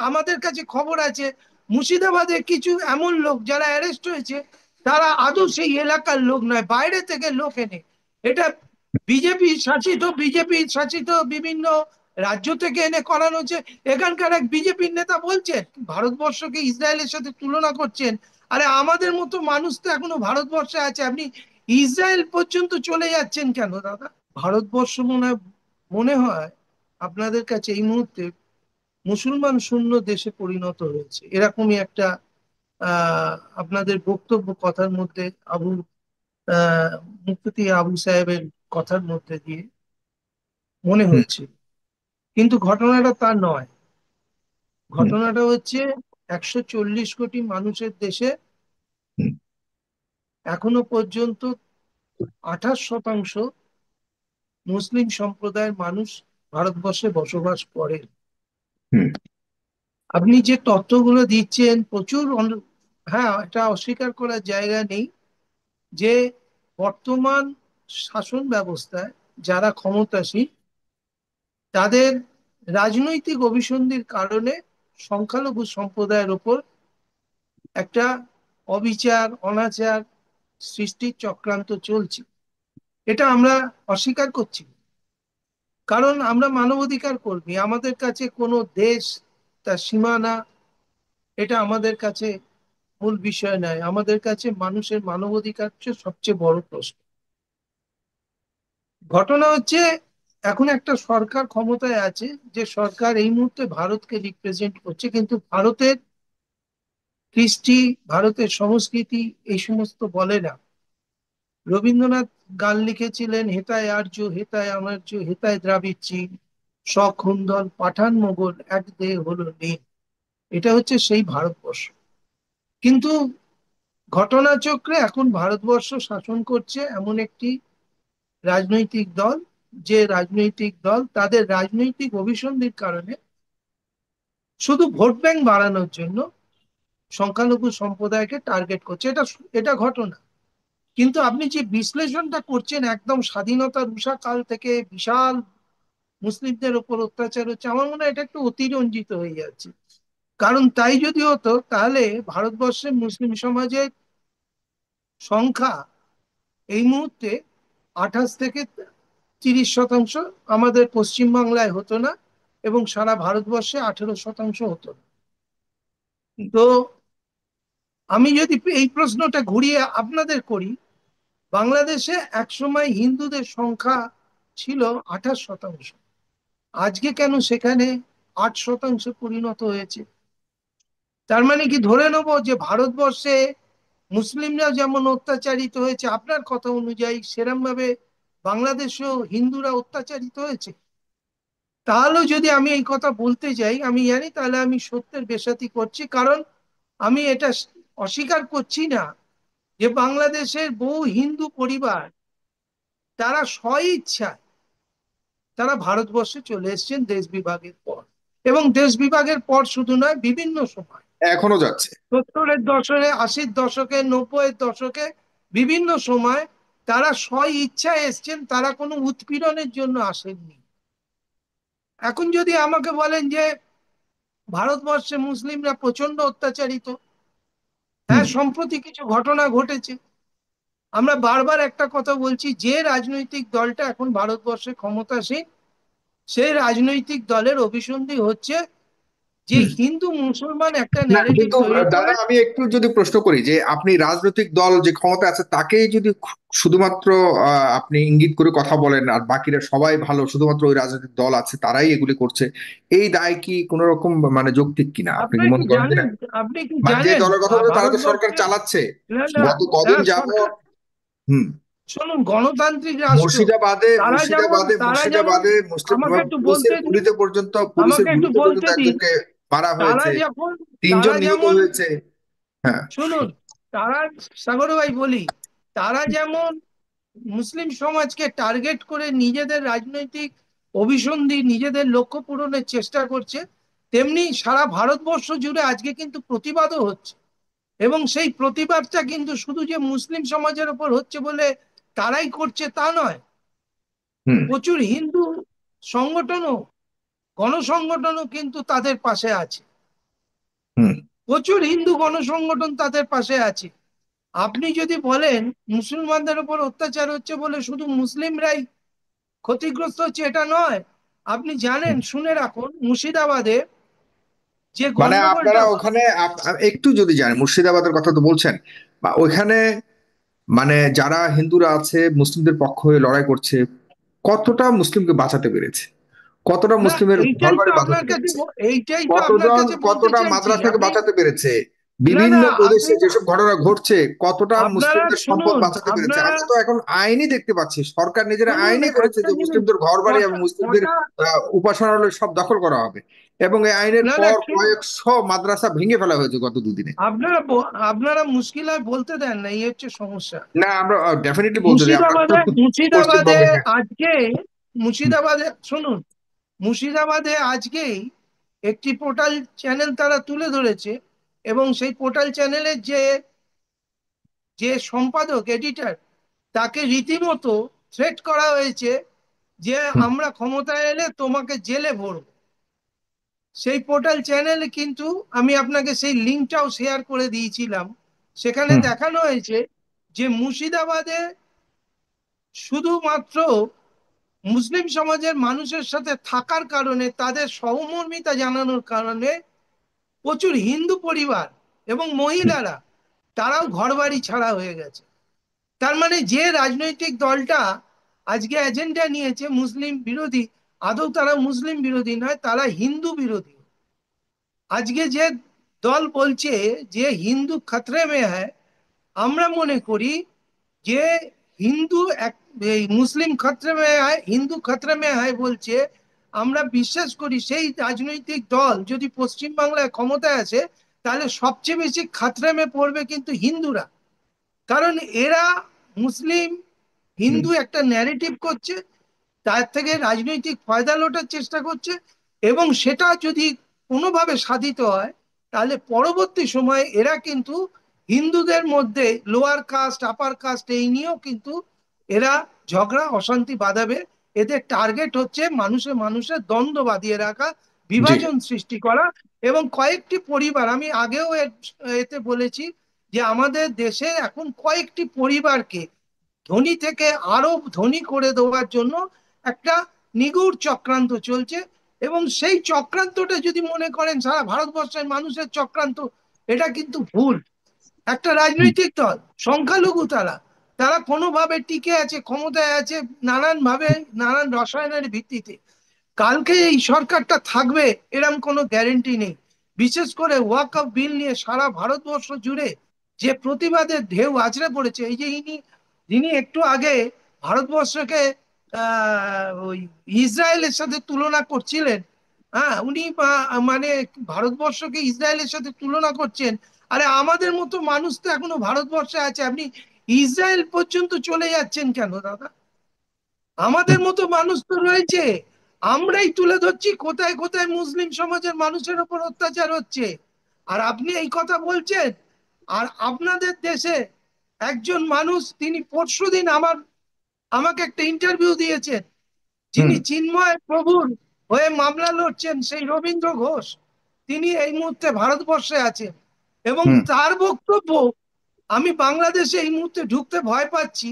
আমাদের কাছে খবর আছে মুর্শিদাবাদে কিছু এমন লোক যারা অ্যারেস্ট হয়েছে তারা আদৌ সেই এলাকার লোক নয়, বাইরে থেকে লোক এনে এটা বিজেপি শাসিত বিভিন্ন রাজ্য থেকে এনে করানো হচ্ছে। এখানকার এক বিজেপির নেতা বলছেন ভারতবর্ষকে ইসরায়েলের সাথে তুলনা করছেন। আরে আমাদের মতো মানুষ তো এখনো ভারতবর্ষে আছে, আপনি ইসরায়েল পর্যন্ত চলে যাচ্ছেন কেন দাদা? ভারতবর্ষ মনে হয় আপনাদের কাছে এই মুহূর্তে মুসলমান শূন্য দেশে পরিণত হয়েছে, এরকমই একটা আপনাদের বক্তব্য কথার মধ্যে আবু আহ মুফতি আবু সাহেবের কথার মধ্যে দিয়ে মনে হুম। হয়েছে। কিন্তু ঘটনাটা তা নয়। হুম। ঘটনাটা হচ্ছে 140 কোটি মানুষের দেশে হুম। এখনো পর্যন্ত 28% মুসলিম সম্প্রদায়ের মানুষ ভারতবর্ষে বসবাস করে। হুম। আপনি যে তথ্যগুলো দিচ্ছেন প্রচুর হ্যাঁ, এটা অস্বীকার করার জায়গা নেই যে বর্তমান শাসন ব্যবস্থায় যারা ক্ষমতাসীন তাদের রাজনৈতিক অভিসন্ধির কারণে সংখ্যালঘু সম্প্রদায়ের ওপর একটা অবিচার অনাচার সৃষ্টির চক্রান্ত চলছে। এটা আমরা অস্বীকার করছি না। কারণ আমরা মানবাধিকার কর্মী, আমাদের কাছে কোনো দেশ তার সীমানা এটা আমাদের কাছে মূল বিষয় নয়, আমাদের কাছে মানুষের মানবাধিকার হচ্ছে সবচেয়ে বড় প্রশ্ন। ঘটনা হচ্ছে এখন একটা সরকার ক্ষমতায় আছে, যে সরকার এই মুহূর্তে ভারতকে রিপ্রেজেন্ট করছে, কিন্তু ভারতের কৃষ্টি ভারতের সংস্কৃতি এই সমস্ত বলে না। রবীন্দ্রনাথ গান লিখেছিলেন হেতায় আর্য হেতায় অনার্য হেতায় দ্রাবিড় চীন, সখুন্দল পাঠান মোগল এক দেহে হলো নীল। এটা হচ্ছে সেই ভারতবর্ষ। কিন্তু ঘটনাচক্রে এখন ভারতবর্ষ শাসন করছে এমন একটি রাজনৈতিক দল, যে রাজনৈতিক দল তাদের রাজনৈতিক অভিসন্ধির কারণে শুধু ভোট ব্যাংক বাড়ানোর জন্য সংখ্যালঘু সম্প্রদায়কে টার্গেট করছে। এটা এটা ঘটনা। কিন্তু আপনি যে বিশ্লেষণটা করছেন একদম স্বাধীনতার উষা কাল থেকে বিশাল মুসলিমদের উপর অত্যাচার হচ্ছে, আমার মনে হয় এটা একটু অতিরঞ্জিত হয়ে যাচ্ছে। কারণ তাই যদি হতো তাহলে ভারতবর্ষের মুসলিম সমাজের সংখ্যা এই মুহূর্তে 28 থেকে 30% আমাদের পশ্চিমবাংলায় হতো না, এবং সারা ভারতবর্ষে 18% হতো না। হুম। তো আমি যদি এই প্রশ্নটা ঘুরিয়ে আপনাদের করি, বাংলাদেশে একসময় হিন্দুদের সংখ্যা ছিল 28%, আজকে কেন সেখানে 8% পরিণত হয়েছে? তার মানে কি ধরে নেবো যে ভারতবর্ষে মুসলিমরা যেমন অত্যাচারিত হয়েছে আপনার কথা অনুযায়ী সেরকম ভাবে বাংলাদেশেও হিন্দুরা অত্যাচারিত হয়েছে? তাহলেও যদি আমি এই কথা বলতে যাই আমি জানি তাহলে আমি সত্যের বেসাতি করছি। কারণ আমি এটা অস্বীকার করছি না যে বাংলাদেশের বহু হিন্দু পরিবার তারা স্বইচ্ছায় তারা ভারতবর্ষে চলে এসেছেন দেশ বিভাগের পর, এবং দেশ বিভাগের পর শুধু নয়, বিভিন্ন সময় এখনো যাচ্ছে। 70-এর দশকে, 80-র দশকে, 90-এর দশকে বিভিন্ন সময় তারা স্ব ইচ্ছায় এসছেন, তারা কোনো উৎপীড়নের জন্য আসেননি। এখন যদি আমাকে বলেন যে ভারতবর্ষে মুসলিমরা প্রচন্ড অত্যাচারিত, হুম। হ্যাঁ সম্প্রতি কিছু ঘটনা ঘটেছে। আমরা বারবার একটা কথা বলছি, যে রাজনৈতিক দলটা এখন ভারতবর্ষে ক্ষমতাসীন সেই রাজনৈতিক দলের অভিসন্ধি হচ্ছে যে হুম। হিন্দু মুসলমান একটা না ন্যারেটিভ কিন্তু তৈরি দাদা করে। আমি একটু যদি প্রশ্ন করি যে আপনি রাজনৈতিক দল যে ক্ষমতা আছে তাকেই যদি শুধুমাত্র আপনি ইঙ্গিত করে কথা বলেন আর বাকিরা সবাই ভালো, শুধুমাত্র ওই রাজনৈতিক দল আছে তারাই এগুলি করছে, এই দায় কি কোন রকম মানে যৌক্তিক কিনা আপনি আপনি কি কি মনে করেন যে জানেন, না? আপনি কি মানে যে জানেন দলের কথা বলে তারা তো সরকার ভারতবর্ষে, চালাচ্ছে না না, গত কদিন সরকার, যাবত। হুম। শুনুন, গণতান্ত্রিক রাষ্ট্র, মুর্শিদাবাদে তারা যেমন মুর্শিদাবাদে তারা যেমন মুর্শিদাবাদে মুসলিম আমাকে একটু পুলিশের বলতে দিন, গুলিতে পর্যন্ত পুলিশের আমাকে একটু গুলিতে বলতে পর্যন্ত দিন। একজনকে মারা তারা হয়েছে, যখন, তিনজন তারা নিহত যেমন, হয়েছে। হ্যাঁ। শুনুন, তারা, সাগর ভাই বলি, তারা যেমন মুসলিম সমাজকে টার্গেট করে নিজেদের রাজনৈতিক অভিসন্ধি নিজেদের লক্ষ্য পূরণের চেষ্টা করছে, তেমনি সারা ভারতবর্ষ জুড়ে আজকে কিন্তু প্রতিবাদও হচ্ছে। এবং সেই প্রতিবাদটা কিন্তু শুধু যে মুসলিম সমাজের উপর হচ্ছে বলে তারাই করছে তা নয়, হুম। প্রচুর হিন্দু সংগঠনও, গণসংগঠনও কিন্তু তাদের পাশে আছে। হুম। প্রচুর হিন্দু গণসংগঠন তাদের পাশে আছে। আপনি যদি বলেন মুসলমানদের উপর অত্যাচার হচ্ছে বলে শুধু মুসলিমরাই ক্ষতিগ্রস্ত হচ্ছে, এটা নয়। আপনি জানেন, হুম। শুনে রাখুন, মুর্শিদাবাদে যে মানে গন্ডগোলটা আপনারা ওখানে একটু যদি জানেন, মুর্শিদাবাদের কথা তো বলছেন, বা ওইখানে মানে যারা হিন্দুরা আছে মুসলিমদের পক্ষ হয়ে লড়াই করছে, কতটা মুসলিমকে বাঁচাতে পেরেছে, কতটা না, মুসলিমের এইটাই তো ঘরবাড়ি আপনার বাঁচাতে কাছে পেরেছে, এইটাই তো আপনার কতজন কাছে বলতে কতটা চাইছি মাদ্রাসাকে আপনি। বাঁচাতে পেরেছে, না না, বিভিন্ন আপনি প্রদেশে যেসব ঘটনা ঘটছে কতটা আপনারা মুসলিমদের সম্পদ শুনুন, বাঁচাতে পেরেছে। আপনারা আমরা তো এখন আইনই দেখতে পাচ্ছি, সরকার নিজেরা শুনুন আইনই করেছে একটা যে জিনিস। মুসলিমদের ঘর বাড়ি এবং কটা মুসলিমদের কটা উপাসনালয় সব দখল করা হবে, এবং এই আইনের না না, পর শুনুন, কয়েকশো মাদ্রাসা ভেঙে ফেলা হয়েছে গত দুদিনে। আপনারা মুশকিলায় বলতে দেন না, এই হচ্ছে সমস্যা। না, আমরা ডেফিনেটলি বলতে দিই, আমরা তো মুর্শিদাবাদে মুর্শিদাবাদে পশ্চিমবঙ্গে, হ্যাঁ। আজকে হুম। মুর্শিদাবাদে শুনুন, মুর্শিদাবাদে আজকেই একটি পোর্টাল চ্যানেল তারা তুলে ধরেছে, এবং সেই পোর্টাল চ্যানেলের যে যে সম্পাদক এডিটর, তাকে রীতিমতো থ্রেট করা হয়েছে যে হুম। আমরা ক্ষমতায় এলে তোমাকে জেলে ভরবো। সেই পোর্টাল চ্যানেলে কিন্তু আমি আপনাকে সেই লিঙ্কটাও শেয়ার করে দিয়েছিলাম। সেখানে হুম। দেখানো হয়েছে যে মুর্শিদাবাদে শুধুমাত্র মুসলিম সমাজের মানুষের সাথে থাকার কারণে, তাদের সহমর্মিতা জানানোর কারণে প্রচুর হিন্দু পরিবার এবং হুম। মহিলারা তারাও ঘরবাড়ি ছাড়া হয়ে গেছে। তার মানে যে রাজনৈতিক দলটা আজকে এজেন্ডা নিয়েছে মুসলিম বিরোধী, আদৌ তারা মুসলিম বিরোধী নয়, তারা হিন্দু বিরোধী। আজকে যে দল বলছে যে হিন্দু খতরে মে হ্যায়, আমরা মনে করি যে হিন্দু এক, এই মুসলিম খতরে মে হ্যায়, হিন্দু খতরে মে হ্যায় বলছে। আমরা বিশ্বাস করি সেই রাজনৈতিক দল যদি পশ্চিমবাংলায় ক্ষমতায় আসে, তাহলে সবচেয়ে বেশি খতরে মে পড়বে কিন্তু হিন্দুরা। কারণ এরা মুসলিম হুম। হিন্দু একটা ন্যারেটিভ করছে, তার থেকে রাজনৈতিক ফায়দা লোটার চেষ্টা করছে। এবং সেটা যদি কোনোভাবে সাধিত হয়, তাহলে পরবর্তী সময়ে এরা কিন্তু হিন্দুদের মধ্যে লোয়ার কাস্ট আপার কাস্ট এই নিয়েও কিন্তু এরা ঝগড়া অশান্তি বাঁধাবে। এদের টার্গেট হচ্ছে মানুষে মানুষের দ্বন্দ্ব বাঁধিয়ে রাখা, জি। বিভাজন সৃষ্টি করা। এবং কয়েকটি পরিবার, আমি আগেও এতে বলেছি, যে আমাদের দেশে এখন কয়েকটি পরিবারকে ধনী থেকে আরো ধনী করে দেওয়ার জন্য একটা নিগূঢ় চক্রান্ত চলছে। এবং সেই চক্রান্তটা যদি মনে করেন সারা ভারতবর্ষের মানুষের চক্রান্ত, এটা কিন্তু ভুল। একটা হুম। রাজনৈতিক দল, সংখ্যালঘু তারা, তারা কোনোভাবে টিকে আছে, ক্ষমতায় আছে, নানান ভাবে নানান রসায়নের ভিত্তিতে। কালকে এই সরকারটা থাকবে এরম কোনো গ্যারেন্টি নেই। বিশেষ করে ওয়াকফ বিল নিয়ে সারা ভারতবর্ষ জুড়ে যে প্রতিবাদের ঢেউ আছড়ে পড়েছে, এই যে যিনি একটু আগে ভারতবর্ষকে ওই ইসরায়েলের সাথে তুলনা করছিলেন, হ্যাঁ উনি মানে ভারতবর্ষকে ইসরায়েলের সাথে তুলনা করছেন। আরে আমাদের মতো মানুষ তো এখনো ভারতবর্ষে আছে, আপনি ইসরায়েল পর্যন্ত চলে যাচ্ছেন কেন দাদা? আমাদের হুম। মতো মানুষ তো রয়েছে। আমরাই তুলে ধরছি কোথায় কোথায় মুসলিম সমাজের মানুষের ওপর অত্যাচার হচ্ছে, আর আপনি এই কথা বলছেন। আর আপনাদের দেশে একজন মানুষ, তিনি পরশুদিন আমাকে একটা ইন্টারভিউ দিয়েছেন, হুম। যিনি চিন্ময় প্রভুর হয়ে মামলা লড়ছেন, সেই রবীন্দ্র ঘোষ, তিনি এই মুহূর্তে ভারতবর্ষে আছেন। এবং হুম। তার বক্তব্য, আমি বাংলাদেশে এই মুহূর্তে ঢুকতে ভয় পাচ্ছি,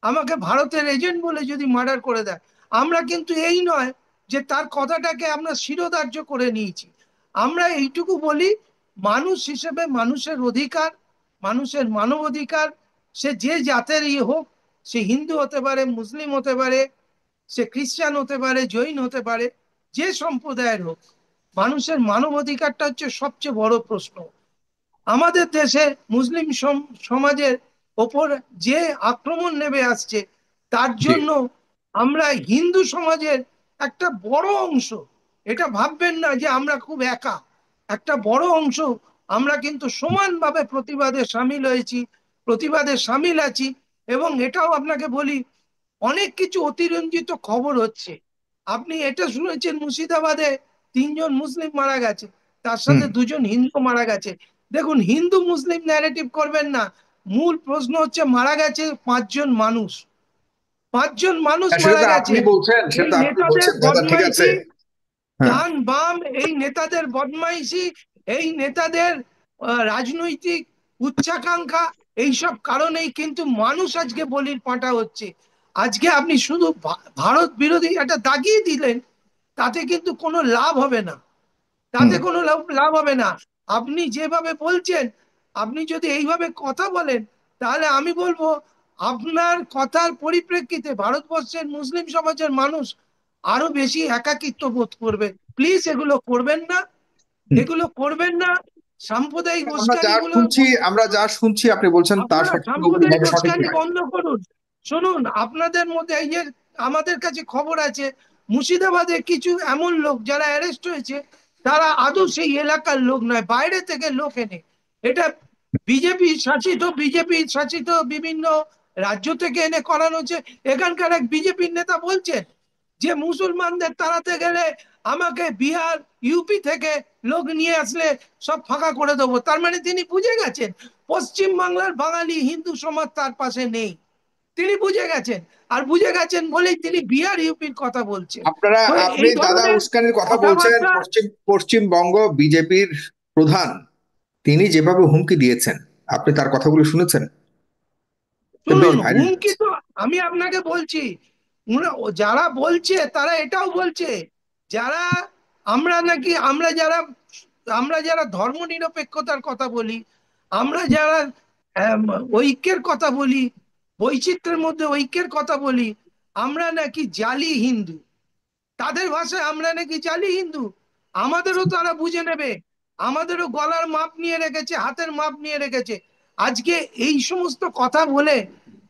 আমাকে ভারতের এজেন্ট বলে যদি মার্ডার করে দেয়। আমরা কিন্তু এই নয় যে তার কথাটাকে আমরা শিরোধার্য করে নিয়েছি। আমরা এইটুকু বলি, মানুষ হিসেবে মানুষের অধিকার, মানুষের মানব অধিকার, সে যে জাতেরই হোক, সে হিন্দু হতে পারে, মুসলিম হতে পারে, সে খ্রিস্টান হতে পারে, জৈন হতে পারে, যে সম্প্রদায়ের হোক, মানুষের মানব অধিকারটা হচ্ছে সবচেয়ে বড় প্রশ্ন। আমাদের দেশে মুসলিম সমাজের ওপর যে আক্রমণ নেমে আসছে, তার জি। জন্য আমরা হিন্দু সমাজের একটা বড় অংশ, এটা ভাববেন না যে আমরা খুব একা, একটা বড় অংশ আমরা কিন্তু সমানভাবে প্রতিবাদে সামিল হয়েছি, প্রতিবাদে সামিল আছি। এবং এটাও আপনাকে বলি, অনেক কিছু অতিরঞ্জিত খবর হচ্ছে। আপনি এটা শুনেছেন মুর্শিদাবাদে 3 জন মুসলিম মারা গেছে, তার হুম। সাথে 2 জন হিন্দু মারা গেছে। দেখুন, হিন্দু মুসলিম ন্যারেটিভ করবেন না। মূল প্রশ্ন হচ্ছে মারা গেছে 5 জন মানুষ, 5 জন মানুষ হ্যাঁ, সেটা মারা তো গেছে। আপনি বলছেন, সেটা এই তো আপনি নেতাদের বলছেন দাদা, ঠিক আছে। বদমাইশি, হ্যাঁ। ডান বাম এই নেতাদের বদমাইশি, এই নেতাদের রাজনৈতিক উচ্চাকাঙ্ক্ষা, এইসব কারণেই কিন্তু মানুষ আজকে বলির পাঁঠা হচ্ছে। আজকে আপনি শুধু ভারত বিরোধী একটা দাগিয়ে দিলেন, তাতে কিন্তু কোনো লাভ হবে না, হুম। তাতে কোনো লাভ লাভ হবে না। আপনি যেভাবে বলছেন, আপনি যদি এইভাবে কথা বলেন, তাহলে আমি বলবো আপনার কথার পরিপ্রেক্ষিতে ভারতবর্ষের মুসলিম সমাজের মানুষ আরো বেশি একাকিত্ব বোধ করবে। প্লিজ এগুলো করবেন না, হুম। এগুলো করবেন না। সাম্প্রদায়িক আমরা যা উস্কানিগুলো শুনছি, আমরা যা শুনছি আপনি বলছেন তা আপনারা সাম্প্রদায়িক পুরোপুরিভাবে সঠিক উস্কানি নয়। বন্ধ করুন। শুনুন, আপনাদের মধ্যে এই যে আমাদের কাছে খবর আছে, মুর্শিদাবাদে কিছু এমন লোক যারা অ্যারেস্ট হয়েছে, তারা আদৌ সেই এলাকার লোক নয়, বাইরে থেকে লোক এনে এটা বিজেপি শাসিত বিভিন্ন রাজ্য থেকে এনে করানো হচ্ছে। এখানকার এক বিজেপির নেতা বলছেন যে মুসলমানদের তাড়াতে গেলে আমাকে বিহার ইউপি থেকে লোক নিয়ে আসলে সব ফাঁকা করে দেবো। তার মানে তিনি বুঝে গেছেন পশ্চিম বাংলার বাঙালি হিন্দু সমাজ তার পাশে নেই। তিনি বুঝে গেছেন, আর বুঝে গেছেন বলেই তিনি বিহার ইউপির কথা বলছেন। তো আপনি এই দাদা ধরনের উস্কানির কথা বলছেন, কথাবার্তা, পশ্চিমবঙ্গ বিজেপির প্রধান তিনি যেভাবে হুমকি দিয়েছেন, আপনি তার কথাগুলো শুনেছেন? তো বেশ শুনুন ভাইরাল হুমকি হচ্ছে। তো আমি আপনাকে বলছি, যারা বলছে তারা এটাও বলছে, যারা আমরা যারা ধর্ম নিরপেক্ষতার কথা বলি, আমরা যারা আম, ঐক্যের কথা বলি, বৈচিত্র্যের মধ্যে ঐক্যের কথা বলি, আমরা নাকি জালি হিন্দু। তাদের ভাষায় আমরা নাকি জালি হিন্দু। আমাদেরও তারা বুঝে নেবে, আমাদেরও গলার মাপ নিয়ে রেখেছে, হাতের মাপ নিয়ে রেখেছে। আজকে এই সমস্ত কথা বলে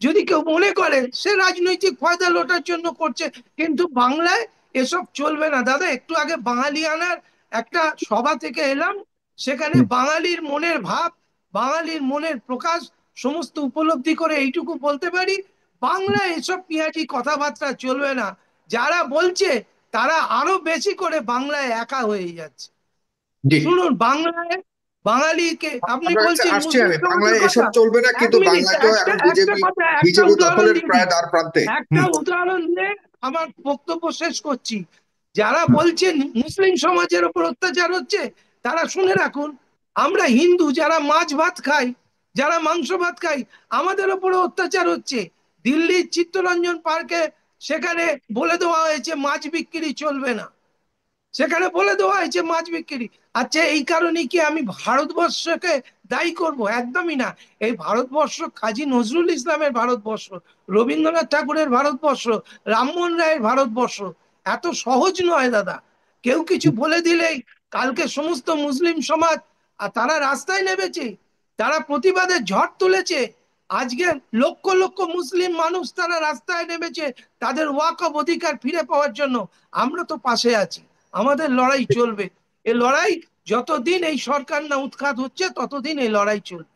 যদি কেউ মনে করে সে রাজনৈতিক ফায়দা লোটার জন্য করছে, কিন্তু বাংলায় এসব চলবে না দাদা। একটু আগে বাঙালিয়ানার একটা সভা থেকে এলাম, সেখানে হুম। বাঙালির মনের ভাব, বাঙালির মনের প্রকাশ সমস্ত উপলব্ধি করে এইটুকু বলতে পারি, বাংলায় এসব পেঁয়াজি কথাবার্তা চলবে না। যারা বলছে তারা আরো বেশি করে বাংলায় একা হয়ে যাচ্ছে। জি। শুনুন, বাংলায় বাঙালিকে আপনি আপনার কাছে বলছেন আসছি মুসলিম আমি, সমাজের বাংলায় এসব কথা। চলবে না, এক কিন্তু মিনিট, বাংলাতেও একটা এখন একটা বিজেপি কথা, একটা বিজেপি উদাহরণ দখলের দিয়ে প্রায় দিই, দ্বার প্রান্তে। একটা হুম। উদাহরণ দিয়ে আমার বক্তব্য শেষ করছি। যারা বলছেন মুসলিম সমাজের উপর অত্যাচার হচ্ছে, তারা শুনে রাখুন, আমরা হিন্দু যারা মাছ ভাত খাই, যারা মাংস ভাত খাই, আমাদের উপরে অত্যাচার হচ্ছে। দিল্লির চিত্তরঞ্জন পার্কে সেখানে বলে দেওয়া হয়েছে মাছ বিক্রি চলবে না, সেখানে বলে দেওয়া হয়েছে মাছ বিক্রি। আচ্ছা, এই কারণে কি আমি ভারতবর্ষকে দায়ী করব? একদমই না। এই ভারতবর্ষ কাজী নজরুল ইসলামের ভারতবর্ষ, রবীন্দ্রনাথ ঠাকুরের ভারতবর্ষ, রামমোহন রায়ের ভারতবর্ষ। এত সহজ নয় দাদা। কেউ কিছু বলে দিলেই কালকে সমস্ত মুসলিম সমাজ আর তারা রাস্তায় নেমেছে, তারা প্রতিবাদের ঝড় তুলেছে। আজকে লক্ষ লক্ষ মুসলিম মানুষ তারা রাস্তায় নেমেছে তাদের ওয়াকফ অধিকার ফিরে পাওয়ার জন্য। আমরা তো পাশে আছি, আমাদের লড়াই চলবে। এই লড়াই যতদিন এই সরকার না উৎখাত হচ্ছে, ততদিন এই লড়াই চলবে।